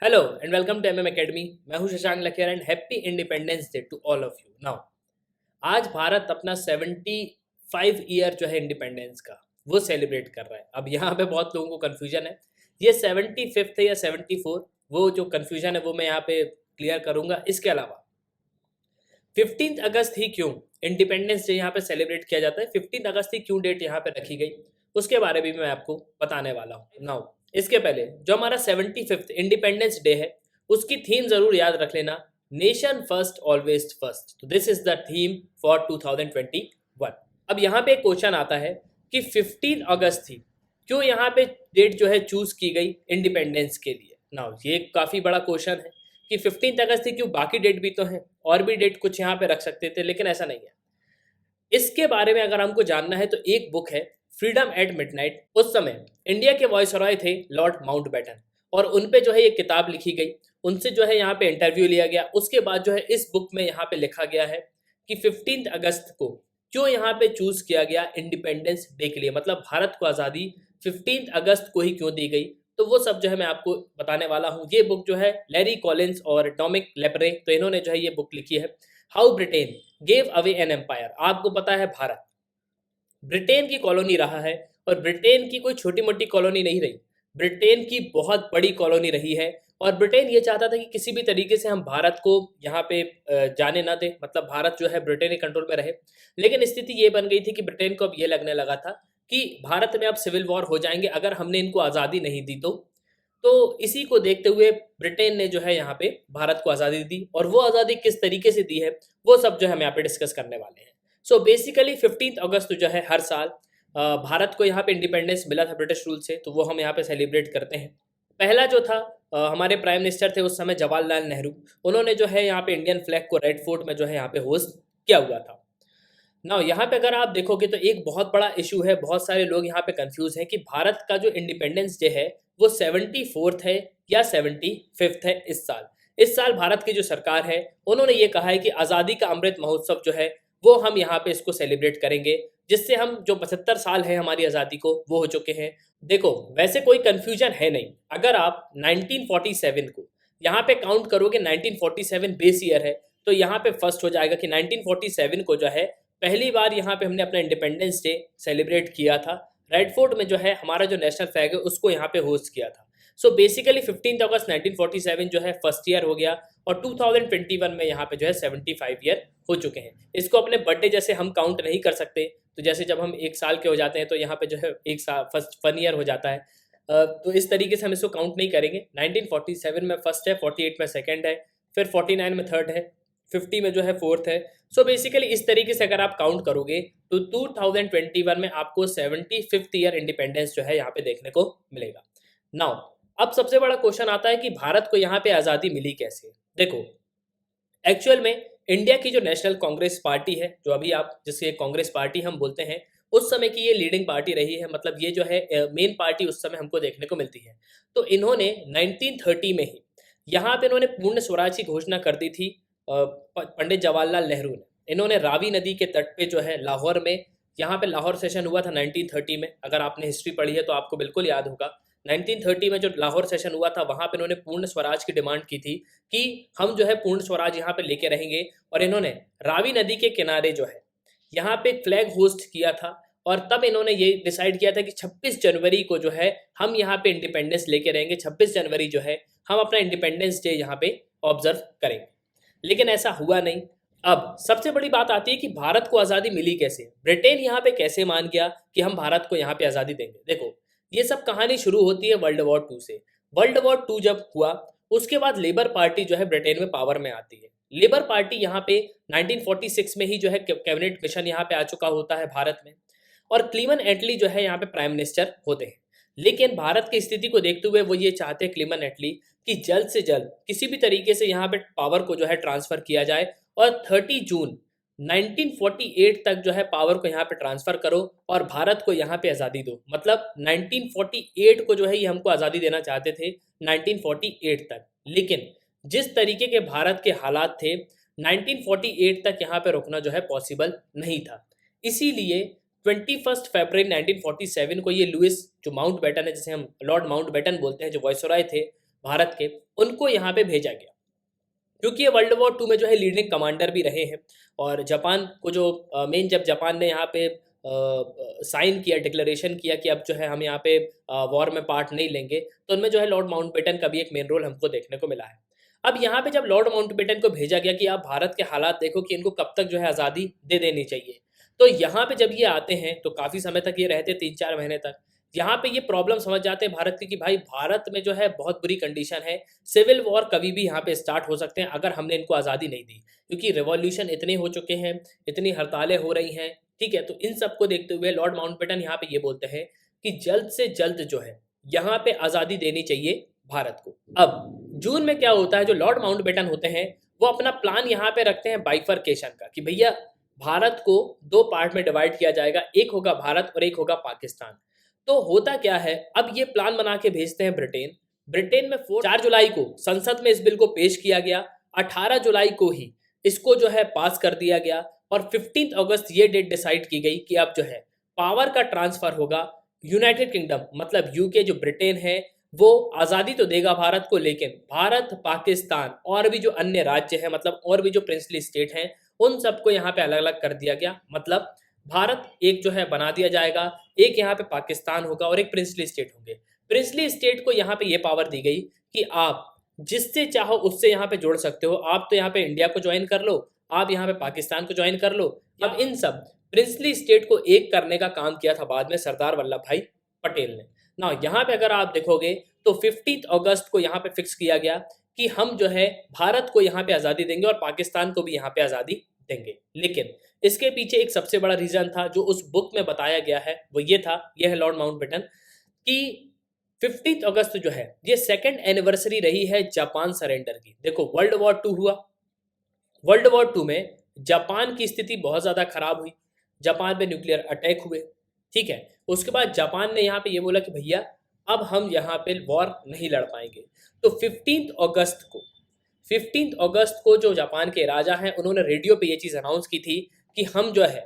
Hello and welcome to MM academy. मैं हूं Shashank Lakher and happy independence day to all of you. Now आज भारत अपना 75 ईयर जो है इंडिपेंडेंस का वो सेलिब्रेट कर रहा है। अब यहाँ पे बहुत लोगों को कन्फ्यूजन है, ये 75th है या 74। वो जो कन्फ्यूजन है वो मैं यहाँ पे क्लियर करूंगा। इसके अलावा 15 अगस्त ही क्यों इंडिपेंडेंस डे यहाँ पे सेलिब्रेट किया जाता है, 15 अगस्त ही क्यों डेट यहाँ पे रखी गई, उसके बारे में मैं आपको बताने वाला हूँ। नाउ इसके पहले जो हमारा 75th इंडिपेंडेंस डे है उसकी थीम जरूर याद रख लेना, नेशन फर्स्ट ऑलवेज फर्स्ट। तो this is the theme for 2021। अब यहाँ पे एक क्वेश्चन आता है कि 15 अगस्त थी, क्यों यहाँ पे डेट जो है चूज की गई इंडिपेंडेंस के लिए। नाउ ये काफी बड़ा क्वेश्चन है कि 15 अगस्त थी क्यों, बाकी डेट भी तो है, और भी डेट कुछ यहाँ पे रख सकते थे, लेकिन ऐसा नहीं है। इसके बारे में अगर हमको जानना है तो एक बुक है फ्रीडम एट मिडनाइट। उस समय इंडिया के वॉइसरॉय थे लॉर्ड माउंटबेटन, और उन पे जो है ये किताब लिखी गई, उनसे जो है यहाँ पे इंटरव्यू लिया गया। उसके बाद जो है इस बुक में यहाँ पे लिखा गया है कि 15 अगस्त को क्यों यहाँ पे चूज किया गया इंडिपेंडेंस डे के लिए, मतलब भारत को आज़ादी 15 अगस्त को ही क्यों दी गई। तो वो सब जो है मैं आपको बताने वाला हूँ। ये बुक जो है लैरी कॉलिंस और टॉमिक लेपरे, तो इन्होंने जो है ये बुक लिखी है, how Britain gave away an empire. आपको पता है भारत ब्रिटेन की कॉलोनी रहा है, और ब्रिटेन की कोई छोटी मोटी कॉलोनी नहीं रही, ब्रिटेन की बहुत बड़ी कॉलोनी रही है। और ब्रिटेन ये चाहता था कि किसी भी तरीके से हम भारत को यहाँ पे जाने ना दें, मतलब भारत जो है ब्रिटेन के कंट्रोल में रहे। लेकिन स्थिति ये बन गई थी कि ब्रिटेन को अब ये लगने लगा था कि भारत में अब सिविल वॉर हो जाएंगे अगर हमने इनको आज़ादी नहीं दी तो इसी को देखते हुए ब्रिटेन ने जो है यहाँ पे भारत को आज़ादी दी, और वो आज़ादी किस तरीके से दी है वो सब जो है हम यहाँ पे डिस्कस करने वाले हैं। सो बेसिकली 15 अगस्त जो है हर साल भारत को यहाँ पे इंडिपेंडेंस मिला था ब्रिटिश रूल से, तो वो हम यहाँ पे सेलिब्रेट करते हैं। पहला जो था हमारे प्राइम मिनिस्टर थे उस समय जवाहरलाल नेहरू, उन्होंने जो है यहाँ पे इंडियन फ्लैग को रेड फोर्ट में जो है यहाँ पे होस्ट किया हुआ था। ना यहाँ पे अगर आप देखोगे तो एक बहुत बड़ा इशू है, बहुत सारे लोग यहाँ पे कंफ्यूज हैं कि भारत का जो इंडिपेंडेंस डे है वो 74th है या 75th है। इस साल भारत की जो सरकार है उन्होंने ये कहा है कि आज़ादी का अमृत महोत्सव जो है वो हम यहाँ पे इसको सेलिब्रेट करेंगे, जिससे हम जो 75 साल है हमारी आज़ादी को वो हो चुके हैं। देखो वैसे कोई कंफ्यूजन है नहीं, अगर आप 1947 को यहाँ पे काउंट करोगे, 1947 बेस ईयर है, तो यहाँ पे फर्स्ट हो जाएगा कि 1947 को जो है पहली बार यहाँ पे हमने अपना इंडिपेंडेंस डे सेलिब्रेट किया था। रेड फोर्ट में जो है हमारा जो नेशनल फ्लैग है उसको यहाँ पे होस्ट किया था। सो बेसिकली 15 अगस्त 1947 जो है फर्स्ट ईयर हो गया, और 2021 में यहाँ पे जो है 75 ईयर हो चुके हैं। इसको अपने बर्थडे जैसे हम काउंट नहीं कर सकते, तो जैसे जब हम एक साल के हो जाते हैं तो यहाँ पे जो है एक साल फर्स्ट 1 ईयर हो जाता है, तो इस तरीके से हम इसको काउंट नहीं करेंगे। 1947 में फर्स्ट है, 48 में सेकंड है, फिर 49 में थर्ड है, 50 में जो है फोर्थ है। सो बेसिकली इस तरीके से अगर आप काउंट करोगे तो 2021 में आपको 75th ईयर इंडिपेंडेंस जो है यहाँ पे देखने को मिलेगा। नाउ अब सबसे बड़ा क्वेश्चन आता है कि भारत को यहाँ पे आज़ादी मिली कैसे। देखो एक्चुअल में इंडिया की जो नेशनल कांग्रेस पार्टी है, जो अभी आप जिसे कांग्रेस पार्टी हम बोलते हैं, उस समय की ये लीडिंग पार्टी रही है, मतलब ये जो है मेन पार्टी उस समय हमको देखने को मिलती है। तो इन्होंने 1930 में ही यहाँ पे इन्होंने पूर्ण स्वराज की घोषणा कर दी थी। पंडित जवाहरलाल नेहरू ने, इन्होंने रावी नदी के तट पे जो है लाहौर में, यहाँ पे लाहौर सेशन हुआ था 1930 में, अगर आपने हिस्ट्री पढ़ी है तो आपको बिल्कुल याद होगा। 1930 में जो लाहौर सेशन हुआ था वहाँ पे इन्होंने पूर्ण स्वराज की डिमांड की थी कि हम जो है पूर्ण स्वराज यहाँ पे लेके रहेंगे। और इन्होंने रावी नदी के किनारे जो है यहाँ पे फ्लैग होस्ट किया था, और तब इन्होंने ये डिसाइड किया था कि 26 जनवरी को जो है हम यहाँ पे इंडिपेंडेंस लेके रहेंगे, 26 जनवरी जो है हम अपना इंडिपेंडेंस डे यहाँ पे ऑब्जर्व करेंगे। लेकिन ऐसा हुआ नहीं। अब सबसे बड़ी बात आती है कि भारत को आज़ादी मिली कैसे, ब्रिटेन यहाँ पे कैसे मान गया कि हम भारत को यहाँ पे आज़ादी देंगे। देखो ये सब कहानी शुरू होती है वर्ल्ड वॉर 2 से। वर्ल्ड वॉर 2 जब हुआ उसके बाद लेबर पार्टी जो है ब्रिटेन में पावर में आती है। लेबर पार्टी यहाँ पे 1946 में ही जो है कैबिनेट मिशन यहाँ पे आ चुका होता है भारत में, और क्लीमन एटली जो है यहाँ पे प्राइम मिनिस्टर होते हैं। लेकिन भारत की स्थिति को देखते हुए वो ये चाहते हैं क्लीमन एटली कि जल्द से जल्द किसी भी तरीके से यहाँ पे पावर को जो है ट्रांसफर किया जाए, और 30 जून 1948 तक जो है पावर को यहाँ पे ट्रांसफर करो और भारत को यहाँ पे आज़ादी दो। मतलब 1948 को जो है ये हमको आज़ादी देना चाहते थे 1948 तक, लेकिन जिस तरीके के भारत के हालात थे 1948 तक यहाँ पे रुकना जो है पॉसिबल नहीं था। इसीलिए 21 फरवरी 1947 को ये लुइस जो माउंट बैटन है, जिसे हम लॉर्ड माउंट बैटन बोलते हैं, जो वायसराय थे भारत के, उनको यहाँ पे भेजा गया, क्योंकि ये वर्ल्ड वॉर 2 में जो है लीडिंग कमांडर भी रहे हैं। और जापान को जो मेन, जब जापान ने यहाँ पे साइन किया, डिक्लेरेशन किया कि अब जो है हम यहाँ पे वॉर में पार्ट नहीं लेंगे, तो उनमें जो है लॉर्ड माउंटबेटन का भी एक मेन रोल हमको देखने को मिला है। अब यहाँ पे जब लॉर्ड माउंटबेटन को भेजा गया कि आप भारत के हालात देखो कि इनको कब तक जो है आज़ादी दे देनी चाहिए, तो यहाँ पे जब ये आते हैं तो काफ़ी समय तक ये रहते, 3-4 महीने तक। यहाँ पे ये प्रॉब्लम समझ जाते हैं भारत की कि भाई भारत में जो है बहुत बुरी कंडीशन है, सिविल वॉर कभी भी यहाँ पे स्टार्ट हो सकते हैं अगर हमने इनको आज़ादी नहीं दी, क्योंकि रिवॉल्यूशन इतने हो चुके हैं, इतनी हड़तालें हो रही हैं, ठीक है। तो इन सबको देखते हुए लॉर्ड माउंटबेटन यहाँ पे ये बोलते हैं कि जल्द से जल्द जो है यहाँ पे आज़ादी देनी चाहिए भारत को। अब जून में क्या होता है, जो लॉर्ड माउंटबेटन होते हैं वो अपना प्लान यहाँ पे रखते हैं बाइफरकेशन का, कि भैया भारत को 2 पार्ट में डिवाइड किया जाएगा, एक होगा भारत और एक होगा पाकिस्तान। तो होता क्या है, अब ये प्लान बना के भेजते हैं ब्रिटेन। ब्रिटेन में 4 जुलाई को संसद में इस बिल को पेश किया गया, 18 जुलाई को ही इसको जो है पास कर दिया गया, और 15 अगस्त ये डेट डिसाइड की गई कि अब जो है पावर का ट्रांसफर होगा यूनाइटेड किंगडम, मतलब यूके जो ब्रिटेन है वो आज़ादी तो देगा भारत को, लेकिन भारत, पाकिस्तान और भी जो अन्य राज्य हैं, मतलब और भी जो प्रिंसली स्टेट हैं, उन सबको यहाँ पे अलग अलग कर दिया गया। मतलब भारत एक जो है बना दिया जाएगा, एक यहाँ पे पाकिस्तान होगा और एक प्रिंसली स्टेट होंगे। प्रिंसली स्टेट को यहाँ पे ये पावर दी गई कि आप जिससे चाहो उससे यहाँ पे जोड़ सकते हो। आप तो यहाँ पे इंडिया को ज्वाइन कर लो, आप यहाँ पे पाकिस्तान को ज्वाइन कर लो। अब इन सब प्रिंसली स्टेट को एक करने का काम किया था बाद में सरदार वल्लभ भाई पटेल ने ना। यहाँ पे अगर आप देखोगे तो 15 अगस्त को यहाँ पे फिक्स किया गया कि हम जो है भारत को यहाँ पे आज़ादी देंगे और पाकिस्तान को भी यहाँ पे आज़ादी देंगे। लेकिन इसके पीछे एक सबसे बड़ा रीजन था जो उस बुक में बताया गया है, वो ये था, ये है लॉर्ड माउंटबेटन, कि 15 अगस्त जो है ये 2nd एनिवर्सरी रही है जापान सरेंडर की। देखो वर्ल्ड वॉर 2 हुआ, वर्ल्ड वॉर 2 में जापान की स्थिति बहुत ज़्यादा खराब हुई, जापान पे न्यूक्लियर अटैक हुए, ठीक है। उसके बाद जापान ने यहाँ पे ये बोला कि भैया अब हम यहाँ पे वॉर नहीं लड़ पाएंगे। तो 15 अगस्त को जो जापान के राजा हैं उन्होंने रेडियो पे ये चीज़ अनाउंस की थी कि हम जो है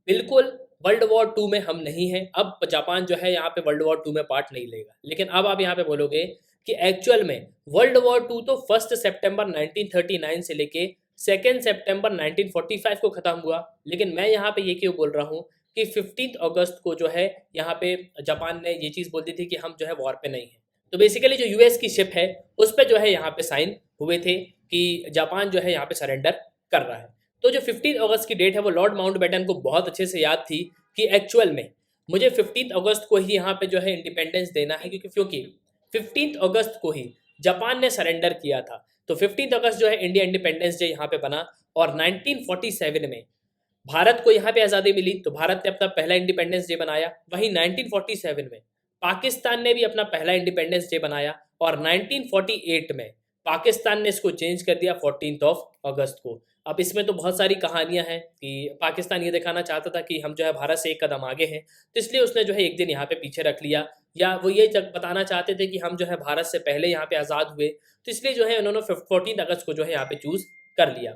बिल्कुल वर्ल्ड वॉर 2 में हम नहीं हैं, अब जापान जो है यहाँ पे वर्ल्ड वॉर 2 में पार्ट नहीं लेगा। लेकिन अब आप यहाँ पे बोलोगे कि एक्चुअल में वर्ल्ड वॉर 2 तो 1 सितंबर 1939 से लेके 2 सितंबर 1945 को ख़त्म हुआ। लेकिन मैं यहाँ पे ये क्यों बोल रहा हूँ कि 15 अगस्त को जो है यहाँ पे जापान ने ये चीज़ बोल दी थी कि हम जो है वॉर पे नहीं हैं। तो बेसिकली जो यूएस की शिप है उस पर जो है यहाँ पे साइन हुए थे कि जापान जो है यहाँ पे सरेंडर कर रहा है। तो जो 15 अगस्त की डेट है वो लॉर्ड माउंटबेटन को बहुत अच्छे से याद थी कि एक्चुअल में मुझे 15 अगस्त को ही यहाँ पे जो है इंडिपेंडेंस देना है, क्योंकि 15 अगस्त को ही जापान ने सरेंडर किया था। तो 15 अगस्त जो है इंडिया इंडिपेंडेंस डे यहाँ पे बना, और 1947 में भारत को यहाँ पे आज़ादी मिली तो भारत ने अपना पहला इंडिपेंडेंस डे बनाया। वहीं 1947 में पाकिस्तान ने भी अपना पहला इंडिपेंडेंस डे बनाया, और 1948 में पाकिस्तान ने इसको चेंज कर दिया 14 अगस्त को। अब इसमें तो बहुत सारी कहानियां हैं कि पाकिस्तान ये दिखाना चाहता था कि हम जो है भारत से एक कदम आगे हैं, तो इसलिए उसने जो है एक दिन यहाँ पे पीछे रख लिया, या वो ये बताना चाहते थे कि हम जो है भारत से पहले यहाँ पे आज़ाद हुए, तो इसलिए जो है उन्होंने 14 अगस्त को जो है यहाँ पे चूज़ कर लिया।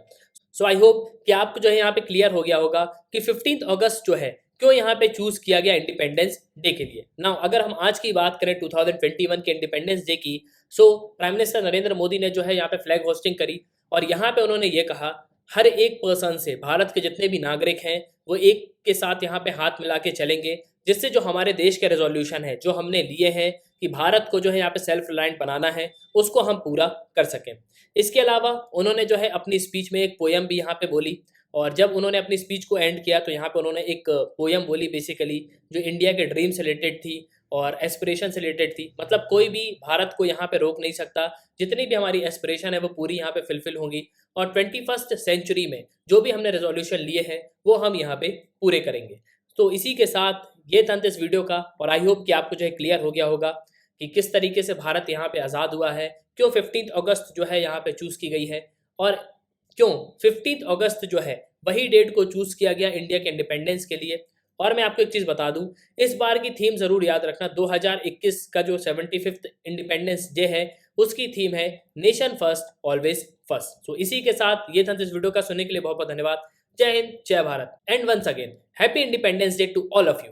सो आई होप कि आपको जो है यहाँ पे क्लियर हो गया होगा कि 15 अगस्त जो है क्यों यहाँ पे चूज किया गया इंडिपेंडेंस डे के लिए। नाउ अगर हम आज की बात करें 2021 के इंडिपेंडेंस डे की, so prime minister Narendra Modi ने जो है यहाँ पे फ्लैग होस्टिंग करी, और यहाँ पे उन्होंने ये कहा हर एक पर्सन से, भारत के जितने भी नागरिक हैं वो एक के साथ यहाँ पे हाथ मिला के चलेंगे, जिससे जो हमारे देश के रेजोल्यूशन है जो हमने लिए हैं कि भारत को जो है यहाँ पे सेल्फ रिलायंट बनाना है, उसको हम पूरा कर सकें। इसके अलावा उन्होंने जो है अपनी स्पीच में एक पोयम भी यहाँ पे बोली, और जब उन्होंने अपनी स्पीच को एंड किया तो यहाँ पे उन्होंने एक पोयम बोली बेसिकली, जो इंडिया के ड्रीम से रिलेटेड थी और एस्पिरेशन से रिलेटेड थी। मतलब कोई भी भारत को यहाँ पे रोक नहीं सकता, जितनी भी हमारी एस्पिरेशन है वो पूरी यहाँ पे फुलफिल होंगी, और 21st सेंचुरी में जो भी हमने रेजोल्यूशन लिए हैं वो हम यहाँ पे पूरे करेंगे। तो इसी के साथ ये था इस वीडियो का, और आई होप कि आपको जो है क्लियर हो गया होगा कि किस तरीके से भारत यहाँ पे आज़ाद हुआ है, क्यों 15 अगस्त जो है यहाँ पे चूज़ की गई है, और क्यों 15 अगस्त जो है वही डेट को चूज़ किया गया इंडिया के इंडिपेंडेंस के लिए। और मैं आपको एक चीज़ बता दूं, इस बार की थीम ज़रूर याद रखना, 2021 का जो 75th इंडिपेंडेंस डे है उसकी थीम है नेशन फर्स्ट ऑलवेज फर्स्ट। सो इसी के साथ ये था इस वीडियो का, सुनने के लिए बहुत बहुत धन्यवाद। जय हिंद, जय Bharat, and once again happy independence day to all of you.